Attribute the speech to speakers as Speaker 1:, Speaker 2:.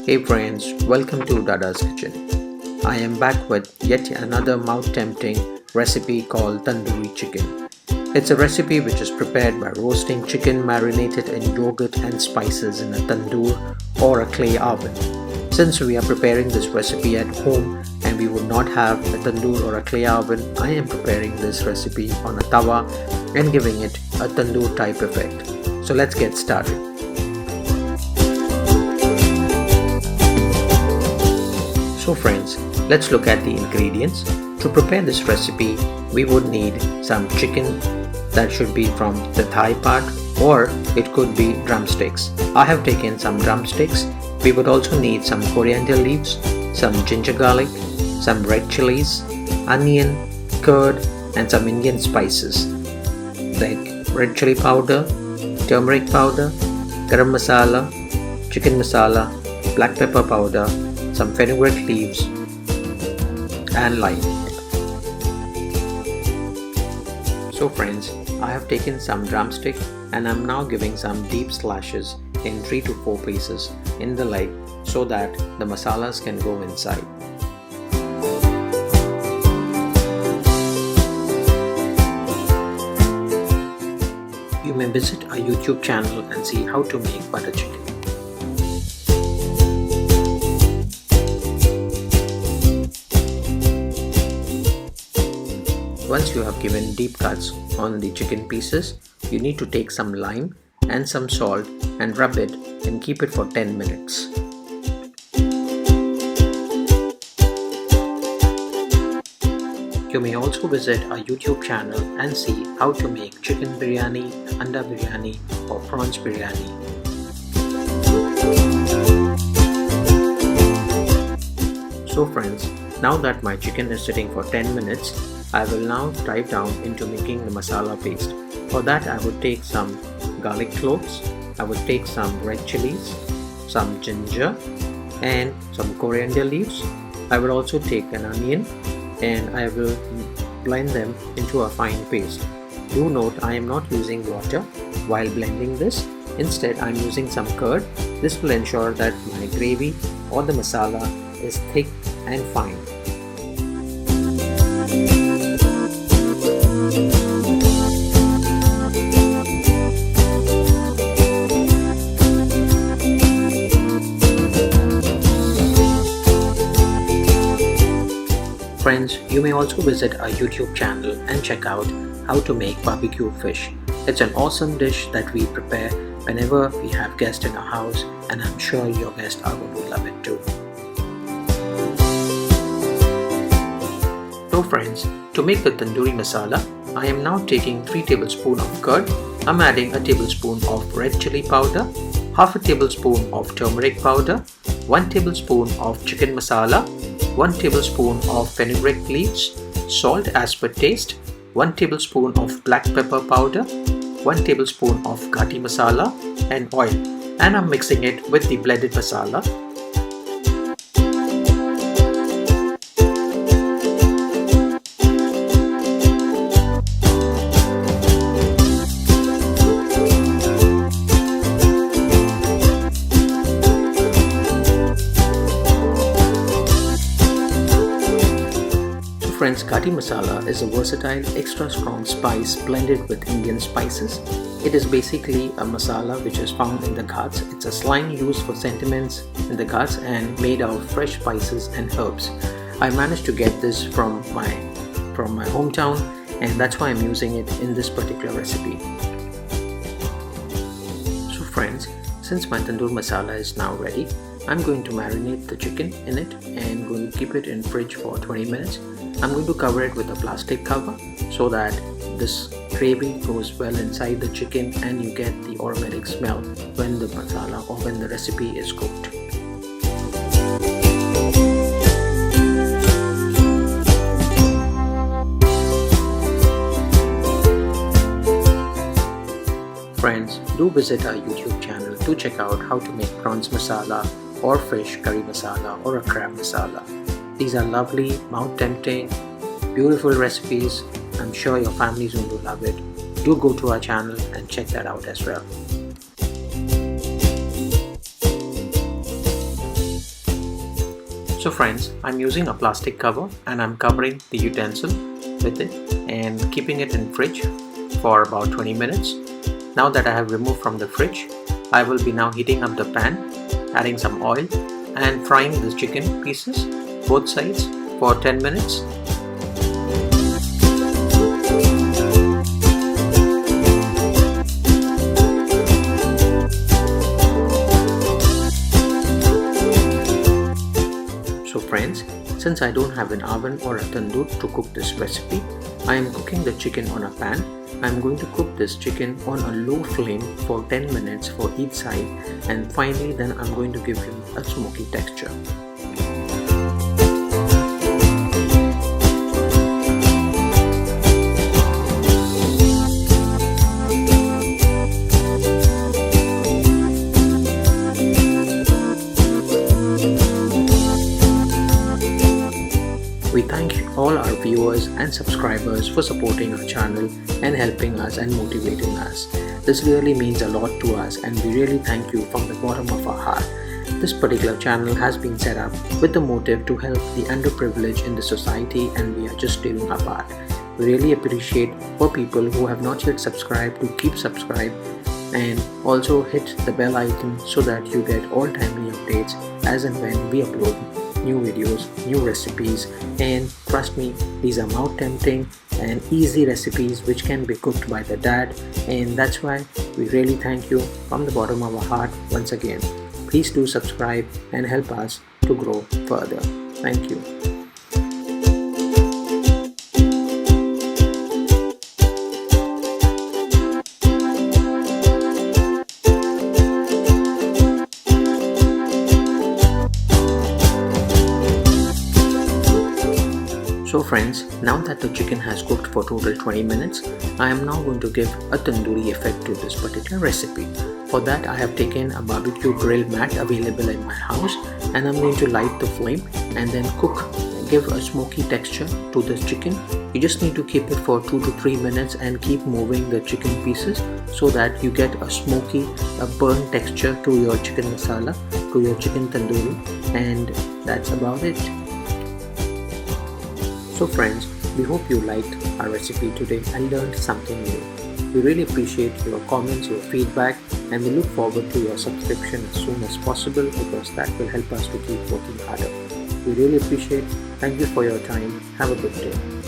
Speaker 1: Hey friends, welcome to Dada's Kitchen. I am back with yet another mouth-tempting recipe called Tandoori Chicken. It's a recipe which is prepared by roasting chicken marinated in yogurt and spices in a tandoor or a clay oven. Since we are preparing this recipe at home and we would not have a tandoor or a clay oven, I am preparing this recipe on a tawa and giving it a tandoor type effect. So let's get started. So friends, let's look at the ingredients. To prepare this recipe, we would need some chicken that should be from the thigh part, or it could be drumsticks. I have taken some drumsticks. We would also need some coriander leaves, some ginger garlic, some red chillies, onion, curd, and some Indian spices like red chili powder, turmeric powder, garam masala, chicken masala, black pepper powder, some fenugreek leaves, and lime. So friends, I have taken some drumstick and I'm now giving some deep slashes in 3 to 4 places in the leg so that the masalas can go inside. You may visit our YouTube channel and see how to make butter chicken. Once you have given deep cuts on the chicken pieces, you need to take some lime and some salt and rub it and keep it for 10 minutes. You may also visit our YouTube channel and see how to make chicken biryani, anda biryani or prawns biryani. So friends, now that my chicken is sitting for 10 minutes, I will now dive down into making the masala paste. For that I would take some garlic cloves, I would take some red chilies, some ginger and some coriander leaves. I will also take an onion and I will blend them into a fine paste. Do note I am not using water while blending this. Instead I am using some curd. This will ensure that my gravy or the masala is thick and fine. Friends, you may also visit our YouTube channel and check out how to make barbecue fish. It's an awesome dish that we prepare whenever we have guests in our house, and I'm sure your guests are going to love it too. So friends, to make the tandoori masala, I am now taking 3 tablespoons of curd. I'm adding a tablespoon of red chili powder, half a tablespoon of turmeric powder, 1 tablespoon of chicken masala, 1 tablespoon of fenugreek leaves, salt as per taste, 1 tablespoon of black pepper powder, 1 tablespoon of ghati masala and oil, and I'm mixing it with the blended masala. Friends, ghati masala is a versatile, extra strong spice blended with Indian spices. It is basically a masala which is found in the ghats. It's a slang used for sentiments in the ghats and made out of fresh spices and herbs. I managed to get this from my hometown, and that's why I'm using it in this particular recipe. So friends, since my tandoor masala is now ready, I'm going to marinate the chicken in it and going to keep it in fridge for 20 minutes. I'm going to cover it with a plastic cover so that this gravy goes well inside the chicken and you get the aromatic smell when the masala or when the recipe is cooked. Friends, do visit our YouTube channel to check out how to make prawns masala or fish curry masala or a crab masala. These are lovely, mouth-tempting, beautiful recipes. I'm sure your family is going to love it. Do go to our channel and check that out as well. So friends, I'm using a plastic cover and I'm covering the utensil with it and keeping it in fridge for about 20 minutes. Now that I have removed from the fridge, I will be now heating up the pan, adding some oil and frying the chicken pieces both sides for 10 minutes. So friends, since I don't have an oven or a tandoor to cook this recipe, I am cooking the chicken on a pan. I am going to cook this chicken on a low flame for 10 minutes for each side, and finally then I'm going to give him a smoky texture. We thank all our viewers and subscribers for supporting our channel and helping us and motivating us. This really means a lot to us and we really thank you from the bottom of our heart. This particular channel has been set up with the motive to help the underprivileged in the society, and we are just doing our part. We really appreciate for people who have not yet subscribed to keep subscribed and also hit the bell icon so that you get all timely updates as and when we upload new videos, new recipes, and trust me, these are mouth tempting and easy recipes which can be cooked by the dad, and that's why we really thank you from the bottom of our heart once again. Please do subscribe and help us to grow further. Thank you. So friends, now that the chicken has cooked for total 20 minutes, I am now going to give a tandoori effect to this particular recipe. For that I have taken a barbecue grill mat available in my house, and I'm going to light the flame and then give a smoky texture to this chicken. You just need to keep it for 2 to 3 minutes and keep moving the chicken pieces so that you get a smoky, burnt texture to your chicken masala, to your chicken tandoori, and that's about it. So friends, we hope you liked our recipe today and learned something new. We really appreciate your comments, your feedback, and we look forward to your subscription as soon as possible because that will help us to keep working harder. We really appreciate. Thank you for your time. Have a good day.